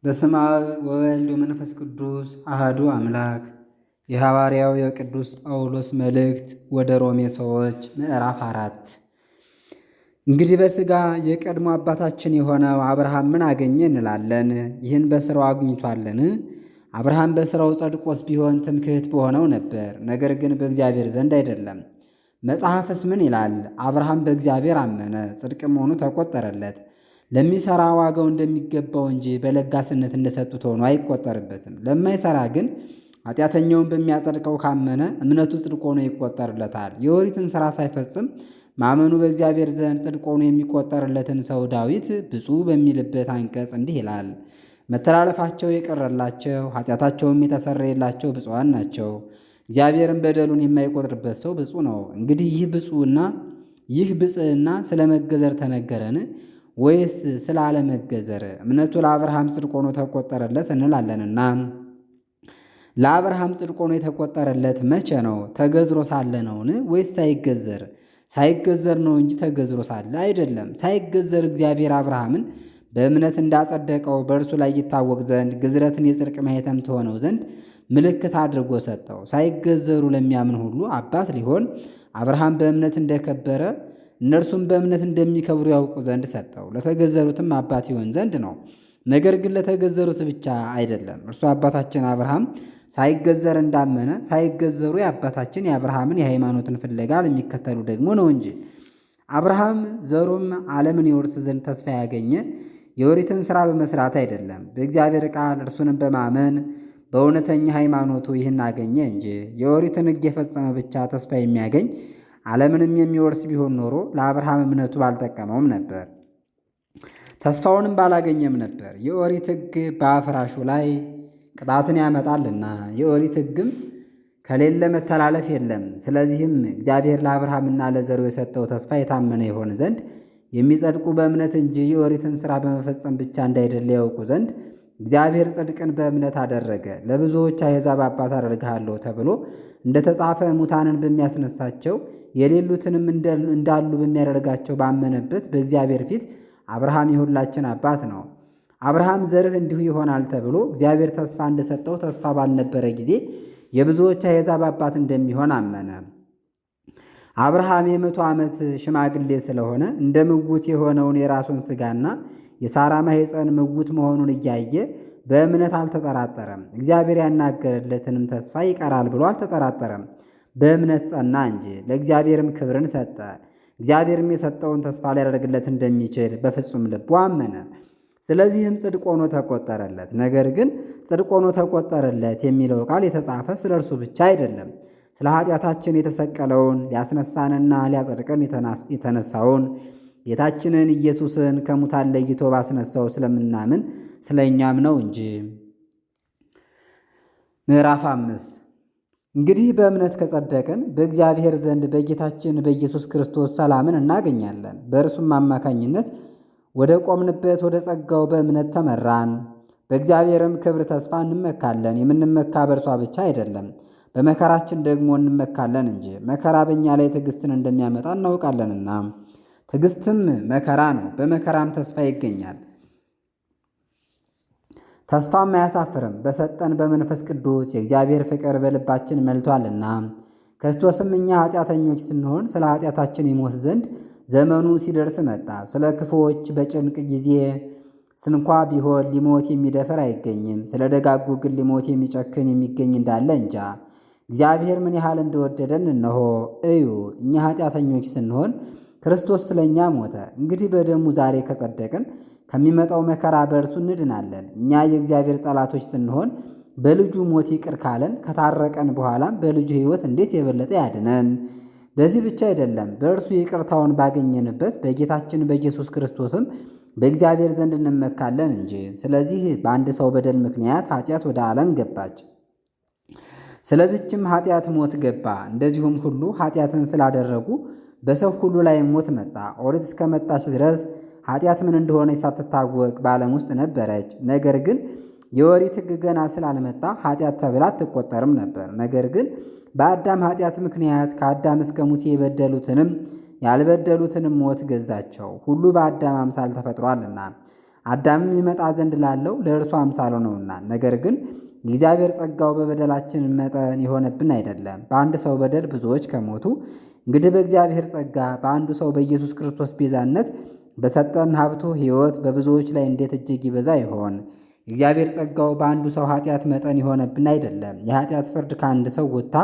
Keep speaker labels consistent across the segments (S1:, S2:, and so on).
S1: በስመ አብ ወወልድ ወመንፈስ ቅዱስ አሐዱ አምላክ። የሐዋርያው የቅዱስ ጳውሎስ መልእክት ወደ ሮሜ ሰዎች ምዕራፍ 4። እንግዲህ በሥጋ የቀድሞ አባታችን የሆነው አብርሃም ምን አገኘ እንላለን? ይህን በሥራው አግኝቷልን? አብርሃም በሥራው ጸድቆስ ቢሆን ትምክህት በሆነው ነበር፣ ነገር ግን በእግዚአብሔር ዘንድ አይደለም። መጽሐፍስ ምን ይላል? አብርሃም በእግዚአብሔር አመነ፣ ጽድቅም ሆኖ ተቆጠረለት። ለሚሠራ ዋጋው እንደሚገባው እንጂ በለጋስነት እንደሰጡት ሆኖ አይቆጠርበትም። ለማይሠራ ግን ኃጢአተኛውን በሚያጸድቀው ካመነ እምነቱ ጽድቅ ሆኖ ይቆጠርለታል። የኦሪትን ሥራ ሳይፈጽም ማመኑ በእግዚአብሔር ዘንድ ጽድቅ ሆኖ የሚቆጠርለትን ሰው ዳዊት ብፁዕ በሚልበት አንቀጽ እንዲህ ይላል፣ መተላለፋቸው የቀረላቸው ኃጢአታቸውም የተሰረየላቸው ብፁዓን ናቸው። እግዚአብሔርን በደሉን የማይቆጥርበት ሰው ብፁዕ ነው። እንግዲህ ይህ ብፅዕና ስለ መገዘር ተነገረን ወይስ ስለ አለመገዘር? እምነቱ ለአብርሃም ጽድቅ ሆኖ ተቆጠረለት እንላለንና፣ ለአብርሃም ጽድቅ ሆኖ የተቆጠረለት መቼ ነው? ተገዝሮ ሳለ ነውን? ወይስ ሳይገዘር? ሳይገዘር ነው እንጂ ተገዝሮ ሳለ አይደለም። ሳይገዘር እግዚአብሔር አብርሃምን በእምነት እንዳጸደቀው በእርሱ ላይ ይታወቅ ዘንድ ግዝረትን የጽድቅ ማኅተም ትሆነው ዘንድ ምልክት አድርጎ ሰጠው። ሳይገዘሩ ለሚያምን ሁሉ አባት ሊሆን አብርሃም በእምነት እንደከበረ እነርሱም በእምነት እንደሚከብሩ ያውቁ ዘንድ ሰጠው። ለተገዘሩትም አባት ይሆን ዘንድ ነው። ነገር ግን ለተገዘሩት ብቻ አይደለም። እርሱ አባታችን አብርሃም ሳይገዘር እንዳመነ ሳይገዘሩ የአባታችን የአብርሃምን የሃይማኖትን ፍለጋ ለሚከተሉ ደግሞ ነው እንጂ። አብርሃም ዘሩም ዓለምን ይወርስ ዘንድ ተስፋ ያገኘ የኦሪትን ሥራ በመሥራት አይደለም፣ በእግዚአብሔር ቃል እርሱንም በማመን በእውነተኛ ሃይማኖቱ ይህን አገኘ እንጂ። የኦሪትን ሕግ የፈጸመ ብቻ ተስፋ የሚያገኝ ዓለምንም የሚወርስ ቢሆን ኖሮ ለአብርሃም እምነቱ ባልጠቀመውም ነበር፣ ተስፋውንም ባላገኘም ነበር። የኦሪት ሕግ በአፍራሹ ላይ ቅጣትን ያመጣልና የኦሪት ሕግም ከሌለ መተላለፍ የለም። ስለዚህም እግዚአብሔር ለአብርሃምና ለዘሩ የሰጠው ተስፋ የታመነ ይሆን ዘንድ የሚጸድቁ በእምነት እንጂ የኦሪትን ሥራ በመፈጸም ብቻ እንዳይደለ ያውቁ ዘንድ እግዚአብሔር ጽድቅን በእምነት አደረገ። ለብዙዎች አሕዛብ አባት አደርግሃለሁ ተብሎ እንደተጻፈ ሙታንን በሚያስነሳቸው የሌሉትንም እንዳሉ በሚያደርጋቸው ባመነበት በእግዚአብሔር ፊት አብርሃም የሁላችን አባት ነው። አብርሃም ዘርህ እንዲሁ ይሆናል ተብሎ እግዚአብሔር ተስፋ እንደሰጠው ተስፋ ባልነበረ ጊዜ የብዙዎች አሕዛብ አባት እንደሚሆን አመነ። አብርሃም የ100 ዓመት ሽማግሌ ስለሆነ እንደ ምውት የሆነውን የራሱን ሥጋና የሳራ ማኅፀን ምውት መሆኑን እያየ በእምነት አልተጠራጠረም። እግዚአብሔር ያናገረለትንም ተስፋ ይቀራል ብሎ አልተጠራጠረም፣ በእምነት ጸና እንጂ። ለእግዚአብሔርም ክብርን ሰጠ። እግዚአብሔርም የሰጠውን ተስፋ ሊያደርግለት እንደሚችል በፍጹም ልቡ አመነ። ስለዚህም ጽድቅ ሆኖ ተቆጠረለት። ነገር ግን ጽድቅ ሆኖ ተቆጠረለት የሚለው ቃል የተጻፈ ስለ እርሱ ብቻ አይደለም፣ ስለ ኃጢአታችን የተሰቀለውን ሊያስነሳንና ሊያጸድቀን የተነሳውን ጌታችንን ኢየሱስን ከሙታን ለይቶ ባስነሳው ስለምናምን ስለ እኛም ነው እንጂ። ምዕራፍ 5። እንግዲህ በእምነት ከጸደቅን በእግዚአብሔር ዘንድ በጌታችን በኢየሱስ ክርስቶስ ሰላምን እናገኛለን። በእርሱም አማካኝነት ወደ ቆምንበት ወደ ጸጋው በእምነት ተመራን። በእግዚአብሔርም ክብር ተስፋ እንመካለን። የምንመካ በእርሷ ብቻ አይደለም፣ በመከራችን ደግሞ እንመካለን እንጂ። መከራ በእኛ ላይ ትዕግሥትን እንደሚያመጣ እናውቃለንና። ትዕግሥትም መከራ ነው፣ በመከራም ተስፋ ይገኛል። ተስፋም አያሳፍርም፣ በሰጠን በመንፈስ ቅዱስ የእግዚአብሔር ፍቅር በልባችን መልቷልና። ክርስቶስም እኛ ኃጢአተኞች ስንሆን ስለ ኃጢአታችን ይሞት ዘንድ ዘመኑ ሲደርስ መጣ። ስለ ክፉዎች በጭንቅ ጊዜ ስንኳ ቢሆን ሊሞት የሚደፍር አይገኝም። ስለ ደጋጉ ግን ሊሞት የሚጨክን የሚገኝ እንዳለ እንጃ። እግዚአብሔር ምን ያህል እንደወደደን እነሆ እዩ። እኛ ኃጢአተኞች ስንሆን ክርስቶስ ስለ እኛ ሞተ። እንግዲህ በደሙ ዛሬ ከጸደቅን ከሚመጣው መከራ በእርሱ እንድናለን። እኛ የእግዚአብሔር ጠላቶች ስንሆን በልጁ ሞት ይቅር ካለን ከታረቀን በኋላም በልጁ ሕይወት እንዴት የበለጠ ያድነን። በዚህ ብቻ አይደለም፣ በእርሱ ይቅርታውን ባገኘንበት በጌታችን በኢየሱስ ክርስቶስም በእግዚአብሔር ዘንድ እንመካለን እንጂ። ስለዚህ በአንድ ሰው በደል ምክንያት ኃጢአት ወደ ዓለም ገባች፣ ስለዚችም ኃጢአት ሞት ገባ። እንደዚሁም ሁሉ ኃጢአትን ስላደረጉ በሰው ሁሉ ላይ ሞት መጣ። ኦሪት እስከመጣች ድረስ ኃጢአት ምን እንደሆነች ሳትታወቅ በዓለም ውስጥ ነበረች። ነገር ግን የኦሪት ሕግ ገና ስላልመጣ ኃጢአት ተብላ አትቆጠርም ነበር። ነገር ግን በአዳም ኃጢአት ምክንያት ከአዳም እስከ ሙሴ የበደሉትንም ያልበደሉትንም ሞት ገዛቸው። ሁሉ በአዳም አምሳል ተፈጥሯልና አዳምም ይመጣ ዘንድ ላለው ለእርሱ አምሳሉ ነውና። ነገር ግን የእግዚአብሔር ጸጋው በበደላችን መጠን የሆነብን አይደለም። በአንድ ሰው በደል ብዙዎች ከሞቱ፣ እንግዲህ በእግዚአብሔር ጸጋ በአንዱ ሰው በኢየሱስ ክርስቶስ ቤዛነት በሰጠን ሀብቱ ሕይወት በብዙዎች ላይ እንዴት እጅግ ይበዛ ይሆን! የእግዚአብሔር ጸጋው በአንዱ ሰው ኃጢአት መጠን የሆነብን አይደለም። የኃጢአት ፍርድ ከአንድ ሰው ወጥታ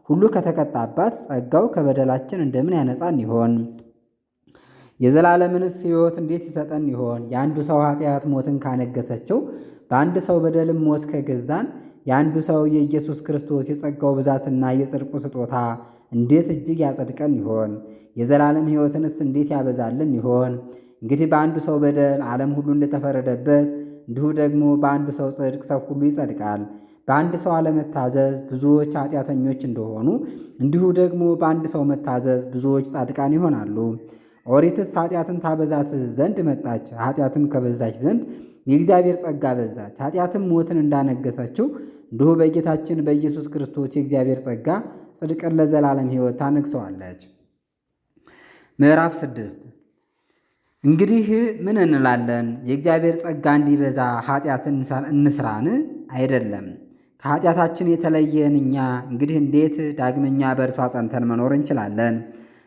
S1: ሁሉ ከተቀጣባት ጸጋው ከበደላችን እንደምን ያነጻን ይሆን? የዘላለምንስ ሕይወት እንዴት ይሰጠን ይሆን? የአንዱ ሰው ኃጢአት ሞትን ካነገሰችው በአንድ ሰው በደልም ሞት ከገዛን የአንዱ ሰው የኢየሱስ ክርስቶስ የጸጋው ብዛትና የጽድቁ ስጦታ እንዴት እጅግ ያጸድቀን ይሆን? የዘላለም ሕይወትንስ እንዴት ያበዛልን ይሆን? እንግዲህ በአንዱ ሰው በደል ዓለም ሁሉ እንደተፈረደበት እንዲሁ ደግሞ በአንዱ ሰው ጽድቅ ሰው ሁሉ ይጸድቃል። በአንድ ሰው አለመታዘዝ ብዙዎች ኃጢአተኞች እንደሆኑ እንዲሁ ደግሞ በአንድ ሰው መታዘዝ ብዙዎች ጻድቃን ይሆናሉ። ኦሪትስ ኃጢአትን ታበዛት ዘንድ መጣች፣ ኃጢአትም ከበዛች ዘንድ የእግዚአብሔር ጸጋ በዛች። ኃጢአትም ሞትን እንዳነገሰችው እንዲሁ በጌታችን በኢየሱስ ክርስቶስ የእግዚአብሔር ጸጋ ጽድቅን ለዘላለም ሕይወት ታነግሰዋለች። ምዕራፍ 6 እንግዲህ ምን እንላለን? የእግዚአብሔር ጸጋ እንዲበዛ ኃጢአትን እንስራን? አይደለም። ከኃጢአታችን የተለየን እኛ እንግዲህ እንዴት ዳግመኛ በእርሷ ጸንተን መኖር እንችላለን?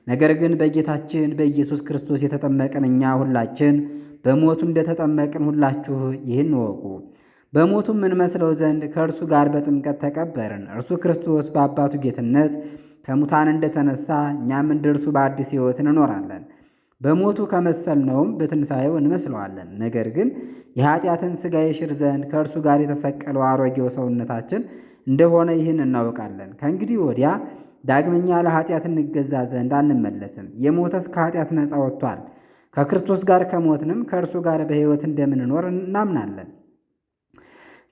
S1: ነገር ግን በጌታችን በኢየሱስ ክርስቶስ የተጠመቅን እኛ ሁላችን በሞቱ እንደተጠመቅን ሁላችሁ ይህን እወቁ። በሞቱም እንመስለው ዘንድ ከእርሱ ጋር በጥምቀት ተቀበርን። እርሱ ክርስቶስ በአባቱ ጌትነት ከሙታን እንደተነሳ እኛም እንደ እርሱ በአዲስ ሕይወት እንኖራለን። በሞቱ ከመሰልነውም በትንሣኤው እንመስለዋለን። ነገር ግን የኃጢአትን ሥጋ ይሽር ዘንድ ከእርሱ ጋር የተሰቀለው አሮጌው ሰውነታችን እንደሆነ ይህን እናውቃለን። ከእንግዲህ ወዲያ ዳግመኛ ለኃጢአት እንገዛ ዘንድ አንመለስም። የሞተስ ከኃጢአት ነፃ ወጥቷል። ከክርስቶስ ጋር ከሞትንም ከእርሱ ጋር በሕይወት እንደምንኖር እናምናለን።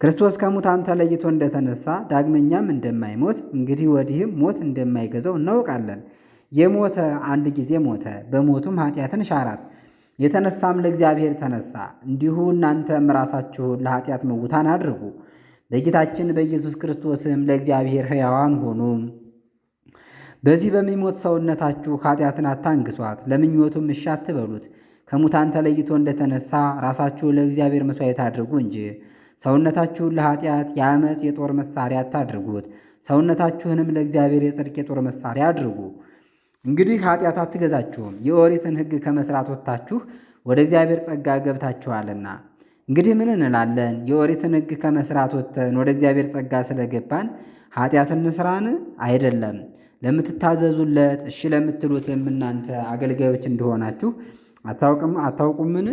S1: ክርስቶስ ከሙታን ተለይቶ እንደተነሳ ዳግመኛም እንደማይሞት እንግዲህ ወዲህም ሞት እንደማይገዛው እናውቃለን። የሞተ አንድ ጊዜ ሞተ፣ በሞቱም ኃጢአትን ሻራት። የተነሳም ለእግዚአብሔር ተነሳ። እንዲሁ እናንተም ራሳችሁን ለኃጢአት ምውታን አድርጉ፣ በጌታችን በኢየሱስ ክርስቶስም ለእግዚአብሔር ሕያዋን ሆኑ። በዚህ በሚሞት ሰውነታችሁ ኃጢአትን አታንግሷት፣ ለምኞቱም እሺ አትበሉት። ከሙታን ተለይቶ እንደተነሳ ራሳችሁን ለእግዚአብሔር መሥዋዕት አድርጉ እንጂ ሰውነታችሁን ለኃጢአት የዓመፅ የጦር መሣሪያ አታድርጉት። ሰውነታችሁንም ለእግዚአብሔር የጽድቅ የጦር መሣሪያ አድርጉ። እንግዲህ ኃጢአት አትገዛችሁም፣ የኦሪትን ሕግ ከመሥራት ወጥታችሁ ወደ እግዚአብሔር ጸጋ ገብታችኋልና። እንግዲህ ምን እንላለን? የኦሪትን ሕግ ከመሥራት ወጥተን ወደ እግዚአብሔር ጸጋ ስለገባን ኃጢአትን እንስራን? አይደለም። ለምትታዘዙለት እሺ ለምትሉትም እናንተ አገልጋዮች እንደሆናችሁ አታውቁምን?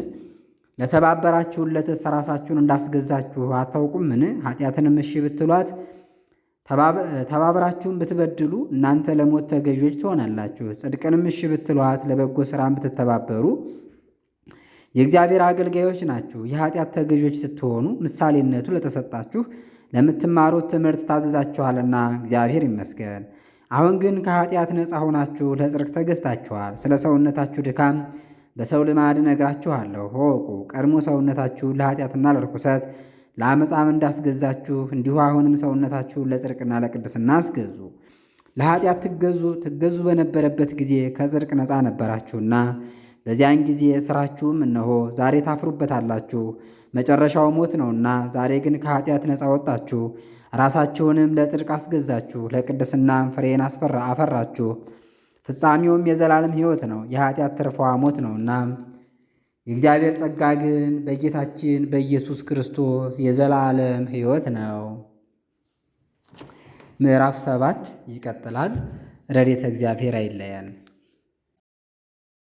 S1: ለተባበራችሁለትስ ራሳችሁን እንዳስገዛችሁ አታውቁምን? ኃጢአትንም እሺ ብትሏት ተባብራችሁን ብትበድሉ እናንተ ለሞት ተገዦች ትሆናላችሁ። ጽድቅንም እሺ ብትሏት ለበጎ ሥራም ብትተባበሩ የእግዚአብሔር አገልጋዮች ናችሁ። የኃጢአት ተገዦች ስትሆኑ ምሳሌነቱ ለተሰጣችሁ ለምትማሩት ትምህርት ታዘዛችኋልና እግዚአብሔር ይመስገን። አሁን ግን ከኃጢአት ነፃ ሆናችሁ ለጽድቅ ተገዝታችኋል። ስለ ሰውነታችሁ ድካም በሰው ልማድ እነግራችኋለሁ። እወቁ። ቀድሞ ሰውነታችሁን ለኃጢአትና ለርኩሰት ለዓመፃም እንዳስገዛችሁ እንዲሁ አሁንም ሰውነታችሁን ለጽድቅና ለቅድስና አስገዙ። ለኃጢአት ትገዙ በነበረበት ጊዜ ከጽድቅ ነፃ ነበራችሁና በዚያን ጊዜ ሥራችሁም እነሆ ዛሬ ታፍሩበታላችሁ፣ መጨረሻው ሞት ነውና። ዛሬ ግን ከኃጢአት ነፃ ወጣችሁ፣ ራሳችሁንም ለጽድቅ አስገዛችሁ፣ ለቅድስናም ፍሬን አፈራችሁ። ፍጻሜውም የዘላለም ሕይወት ነው፣ የኃጢአት ትርፏ ሞት ነውና። የእግዚአብሔር ጸጋ ግን በጌታችን በኢየሱስ ክርስቶስ የዘላለም ሕይወት ነው። ምዕራፍ 7 ይቀጥላል። ረድኤተ እግዚአብሔር አይለየን።